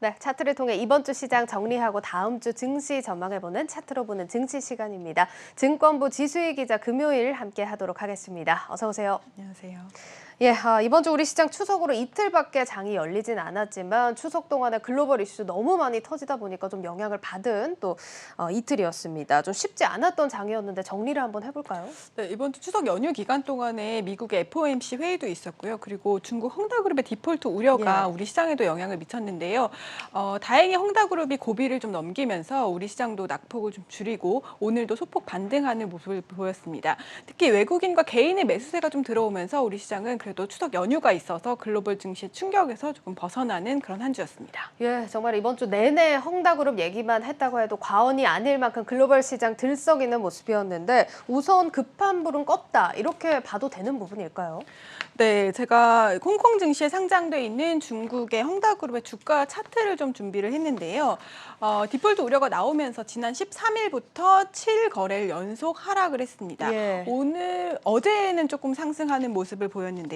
네, 차트를 통해 이번 주 시장 정리하고 다음 주 증시 전망해보는 차트로 보는 증시 시간입니다. 증권부 지수희 기자 금요일 함께 하도록 하겠습니다. 어서 오세요. 안녕하세요. 예, 이번 주 우리 시장 추석으로 이틀밖에 장이 열리진 않았지만 추석 동안에 글로벌 이슈 너무 많이 터지다 보니까 좀 영향을 받은 또 이틀이었습니다. 좀 쉽지 않았던 장이었는데 정리를 한번 해볼까요? 네, 이번 주 추석 연휴 기간 동안에 미국의 FOMC 회의도 있었고요. 그리고 중국 헝다그룹의 디폴트 우려가 예. 우리 시장에도 영향을 미쳤는데요. 다행히 헝다그룹이 고비를 좀 넘기면서 우리 시장도 낙폭을 좀 줄이고 오늘도 소폭 반등하는 모습을 보였습니다. 특히 외국인과 개인의 매수세가 좀 들어오면서 우리 시장은 그래도 추석 연휴가 있어서 글로벌 증시 충격에서 조금 벗어나는 그런 한 주였습니다. 예, 정말 이번 주 내내 헝다그룹 얘기만 했다고 해도 과언이 아닐 만큼 글로벌 시장 들썩이는 모습이었는데 우선 급한 불은 껐다 이렇게 봐도 되는 부분일까요? 네, 제가 홍콩 증시에 상장돼 있는 중국의 헝다그룹의 주가 차트를 좀 준비를 했는데요. 디폴트 우려가 나오면서 지난 13일부터 7거래일 연속 하락을 했습니다. 예. 어제는 조금 상승하는 모습을 보였는데요.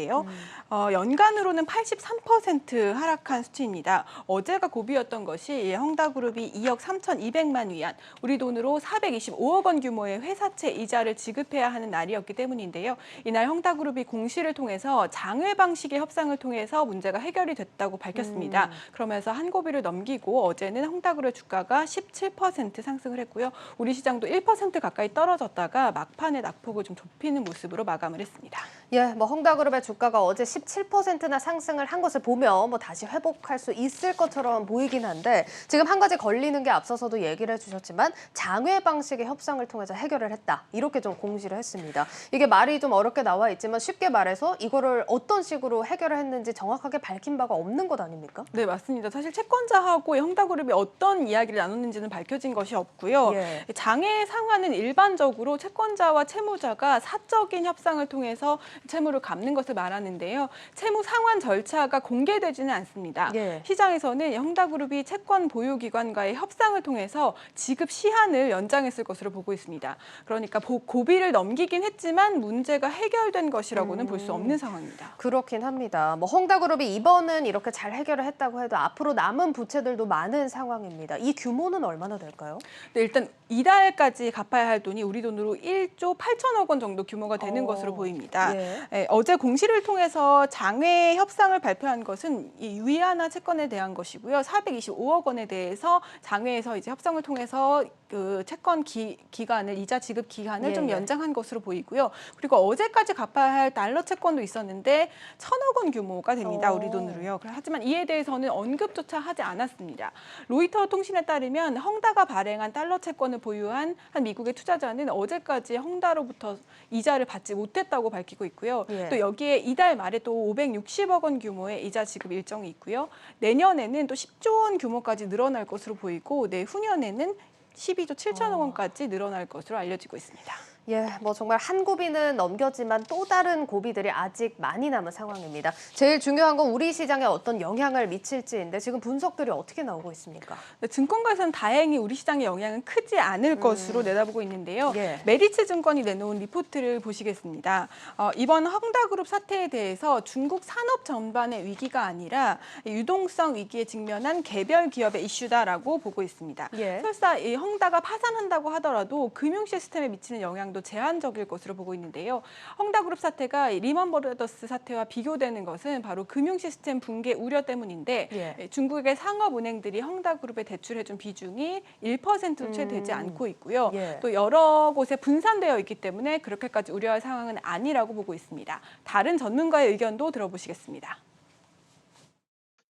연간으로는 83% 하락한 수치입니다. 어제가 고비였던 것이 헝다그룹이 2억 3,200만 위안, 우리 돈으로 425억 원 규모의 회사채 이자를 지급해야 하는 날이었기 때문인데요. 이날 헝다그룹이 공시를 통해서 장외 방식의 협상을 통해서 문제가 해결이 됐다고 밝혔습니다. 그러면서 한 고비를 넘기고 어제는 헝다그룹 주가가 17% 상승을 했고요. 우리 시장도 1% 가까이 떨어졌다가 막판에 낙폭을 좀 좁히는 모습으로 마감을 했습니다. 예, 헝다그룹의 주가가 어제 17%나 상승을 한 것을 보면 다시 회복할 수 있을 것처럼 보이긴 한데 지금 한 가지 걸리는 게 앞서서도 얘기를 해주셨지만 장외 방식의 협상을 통해서 해결을 했다. 이렇게 좀 공시를 했습니다. 이게 말이 좀 어렵게 나와 있지만 쉽게 말해서 이거를 어떤 식으로 해결을 했는지 정확하게 밝힌 바가 없는 것 아닙니까? 네, 맞습니다. 사실 채권자하고 헝다그룹이 어떤 이야기를 나눴는지는 밝혀진 것이 없고요. 예. 장외 상환은 일반적으로 채권자와 채무자가 사적인 협상을 통해서 채무를 갚는 것을 말하는데요. 채무 상환 절차가 공개되지는 않습니다. 예. 시장에서는 헝다그룹이 채권 보유기관과의 협상을 통해서 지급 시한을 연장했을 것으로 보고 있습니다. 그러니까 고비를 넘기긴 했지만 문제가 해결된 것이라고는 볼 수 없는 상황입니다. 그렇긴 합니다. 헝다그룹이 이번은 이렇게 잘 해결을 했다고 해도 앞으로 남은 부채들도 많은 상황입니다. 이 규모는 얼마나 될까요? 네, 일단 이달까지 갚아야 할 돈이 우리 돈으로 1조 8천억 원 정도 규모가 되는 것으로 보입니다. 예. 어제 공시를 통해서 장외 협상을 발표한 것은 이 위안화 채권에 대한 것이고요. 425억 원에 대해서 장외에서 이제 협상을 통해서 그 채권 기간을 이자 지급 기간을 좀 예. 연장한 것으로 보이고요. 그리고 어제까지 갚아야 할 달러 채권도 있었는데 1,000억 원 규모가 됩니다. 우리 돈으로요. 하지만 이에 대해서는 언급조차 하지 않았습니다. 로이터 통신에 따르면 헝다가 발행한 달러 채권을 보유한 한 미국의 투자자는 어제까지 헝다로부터 이자를 받지 못했다고 밝히고 있고요. 예. 또 여기에 이달 말에 또 560억 원 규모의 이자 지급 일정이 있고요. 내년에는 또 10조 원 규모까지 늘어날 것으로 보이고 내후년에는 12조 7천억 원까지 늘어날 것으로 알려지고 있습니다. 예, 정말 한 고비는 넘겼지만 또 다른 고비들이 아직 많이 남은 상황입니다. 제일 중요한 건 우리 시장에 어떤 영향을 미칠지인데 지금 분석들이 어떻게 나오고 있습니까? 네, 증권가에서는 다행히 우리 시장의 영향은 크지 않을 것으로 내다보고 있는데요. 예. 메리츠 증권이 내놓은 리포트를 보시겠습니다. 이번 헝다그룹 사태에 대해서 중국 산업 전반의 위기가 아니라 유동성 위기에 직면한 개별 기업의 이슈다라고 보고 있습니다. 예. 설사 이 헝다가 파산한다고 하더라도 금융 시스템에 미치는 영향도 제한적일 것으로 보고 있는데요. 헝다그룹 사태가 리먼 브라더스 사태와 비교되는 것은 바로 금융 시스템 붕괴 우려 때문인데 예. 중국의 상업은행들이 헝다그룹에 대출해준 비중이 1%도 채 되지 않고 있고요. 예. 또 여러 곳에 분산되어 있기 때문에 그렇게까지 우려할 상황은 아니라고 보고 있습니다. 다른 전문가의 의견도 들어보시겠습니다.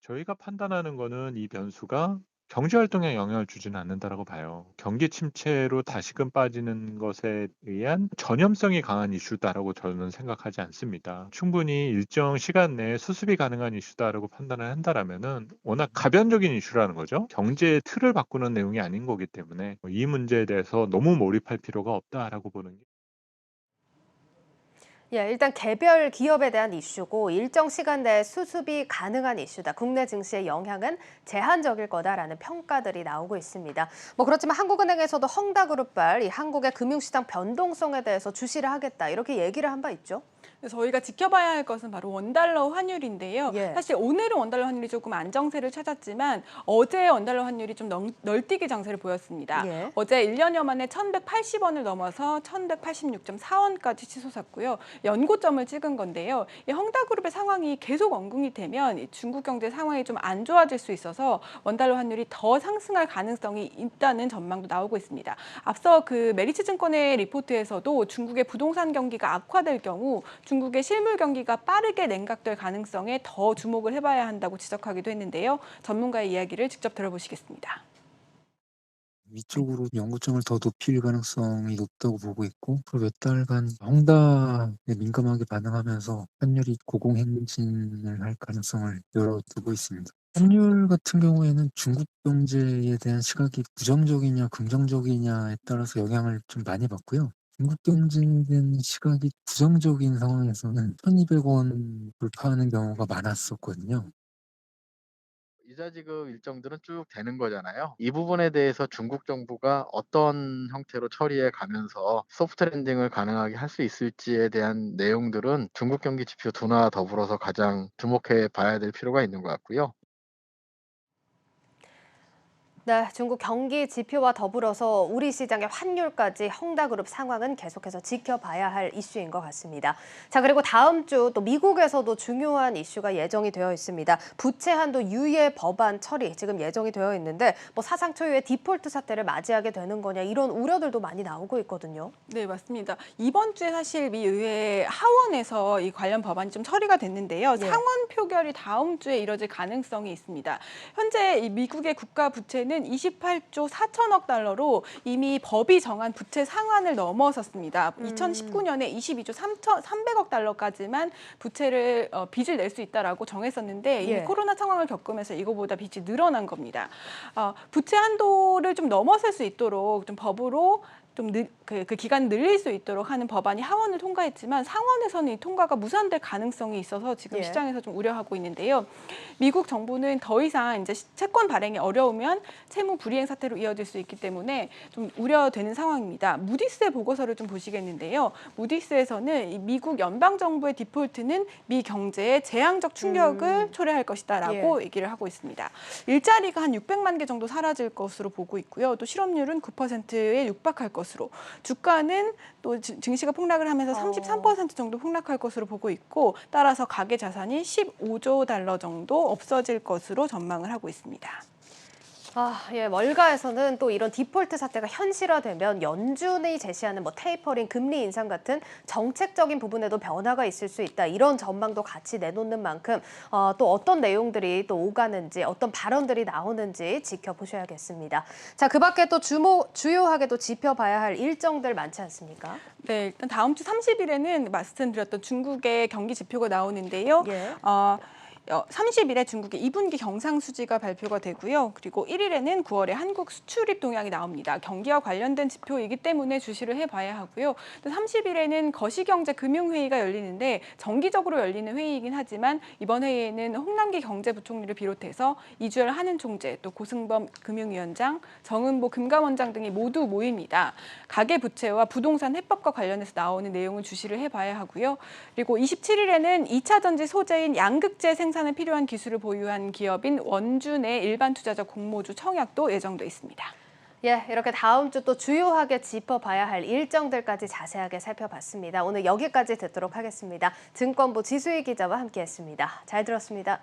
저희가 판단하는 거는 이 변수가 경제 활동에 영향을 주지는 않는다라고 봐요. 경기 침체로 다시금 빠지는 것에 의한 전염성이 강한 이슈다라고 저는 생각하지 않습니다. 충분히 일정 시간 내에 수습이 가능한 이슈다라고 판단을 한다라면은 워낙 가변적인 이슈라는 거죠. 경제의 틀을 바꾸는 내용이 아닌 거기 때문에 이 문제에 대해서 너무 몰입할 필요가 없다라고 보는 게. 예, 일단 개별 기업에 대한 이슈고 일정 시간 내에 수습이 가능한 이슈다. 국내 증시의 영향은 제한적일 거다라는 평가들이 나오고 있습니다. 그렇지만 한국은행에서도 헝다그룹발 이 한국의 금융시장 변동성에 대해서 주시를 하겠다 이렇게 얘기를 한 바 있죠. 저희가 지켜봐야 할 것은 바로 원달러 환율인데요. 예. 사실 오늘은 원달러 환율이 조금 안정세를 찾았지만 어제 원달러 환율이 좀 널뛰기 장세를 보였습니다. 예. 어제 1년여 만에 1,180원을 넘어서 1,186.4원까지 치솟았고요. 연고점을 찍은 건데요. 이 헝다그룹의 상황이 계속 원궁이 되면 이 중국 경제 상황이 좀 안 좋아질 수 있어서 원달러 환율이 더 상승할 가능성이 있다는 전망도 나오고 있습니다. 앞서 그 메리츠 증권의 리포트에서도 중국의 부동산 경기가 악화될 경우 중국의 실물 경기가 빠르게 냉각될 가능성에 더 주목을 해봐야 한다고 지적하기도 했는데요. 전문가의 이야기를 직접 들어보시겠습니다. 위쪽으로 연구점을 더 높일 가능성이 높다고 보고 있고, 그리고 몇 달간 헝다에 민감하게 반응하면서 환율이 고공행진을 할 가능성을 열어두고 있습니다. 환율 같은 경우에는 중국 경제에 대한 시각이 부정적이냐 긍정적이냐에 따라서 영향을 좀 많이 받고요. 중국 경제에 대한 시각이 부정적인 상황에서는 1,200원 돌파하는 경우가 많았었거든요. 이자 지급 일정들은 쭉 되는 거잖아요. 이 부분에 대해서 중국 정부가 어떤 형태로 처리해 가면서 소프트 랜딩을 가능하게 할 수 있을지에 대한 내용들은 중국 경기 지표 둔화와 더불어서 가장 주목해 봐야 될 필요가 있는 것 같고요. 네, 중국 경기 지표와 더불어서 우리 시장의 환율까지 헝다그룹 상황은 계속해서 지켜봐야 할 이슈인 것 같습니다. 자, 그리고 다음 주 또 미국에서도 중요한 이슈가 예정이 되어 있습니다. 부채 한도 유예 법안 처리 지금 예정이 되어 있는데 뭐 사상 초유의 디폴트 사태를 맞이하게 되는 거냐 이런 우려들도 많이 나오고 있거든요. 네, 맞습니다. 이번 주에 사실 미 의회 하원에서 이 관련 법안이 좀 처리가 됐는데요. 예. 상원 표결이 다음 주에 이뤄질 가능성이 있습니다. 현재 이 미국의 국가 부채는 28조 4천억 달러로 이미 법이 정한 부채 상한을 넘어섰습니다. 2019년에 22조 300억 달러까지만 부채를 빚을 낼 수 있다라고 정했었는데 이미 예. 코로나 상황을 겪으면서 이거보다 빚이 늘어난 겁니다. 부채 한도를 좀 넘어설 수 있도록 좀 법으로 좀 그 기간 늘릴 수 있도록 하는 법안이 하원을 통과했지만 상원에서는 이 통과가 무산될 가능성이 있어서 지금 예. 시장에서 좀 우려하고 있는데요. 미국 정부는 더 이상 이제 채권 발행이 어려우면 채무 불이행 사태로 이어질 수 있기 때문에 좀 우려되는 상황입니다. 무디스의 보고서를 좀 보시겠는데요. 무디스에서는 이 미국 연방 정부의 디폴트는 미 경제에 재앙적 충격을 초래할 것이다라고 얘기를 하고 있습니다. 일자리가 한 600만 개 정도 사라질 것으로 보고 있고요. 또 실업률은 9%에 육박할 것으로, 주가는 또 증시가 폭락을 하면서 33% 정도 폭락할 것으로 보고 있고, 따라서 가계 자산이 15조 달러 정도 없어질 것으로 전망을 하고 있습니다. 예, 월가에서는 또 이런 디폴트 사태가 현실화되면 연준이 제시하는 뭐 테이퍼링, 금리 인상 같은 정책적인 부분에도 변화가 있을 수 있다. 이런 전망도 같이 내놓는 만큼 또 어떤 내용들이 또 오가는지, 어떤 발언들이 나오는지 지켜보셔야겠습니다. 자, 그 밖에 또 주요하게 또 지켜봐야 할 일정들 많지 않습니까? 네, 일단 다음 주 30일에는 말씀드렸던 중국의 경기 지표가 나오는데요. 예. 30일에 중국의 2분기 경상수지가 발표가 되고요. 그리고 1일에는 9월에 한국 수출입 동향이 나옵니다. 경기와 관련된 지표이기 때문에 주시를 해봐야 하고요. 또 30일에는 거시경제금융회의가 열리는데 정기적으로 열리는 회의이긴 하지만 이번 회의에는 홍남기 경제부총리를 비롯해서 이주열 한은총재, 또 고승범 금융위원장, 정은보 금감원장 등이 모두 모입니다. 가계부채와 부동산 해법과 관련해서 나오는 내용을 주시를 해봐야 하고요. 그리고 27일에는 2차 전지 소재인 양극재 생산에 필요한 기술을 보유한 기업인 원준의 일반 투자자 공모주 청약도 예정돼 있습니다. 예, 이렇게 다음 주 또 주요하게 짚어봐야 할 일정들까지 자세하게 살펴봤습니다. 오늘 여기까지 듣도록 하겠습니다. 증권부 지수희 기자와 함께했습니다. 잘 들었습니다.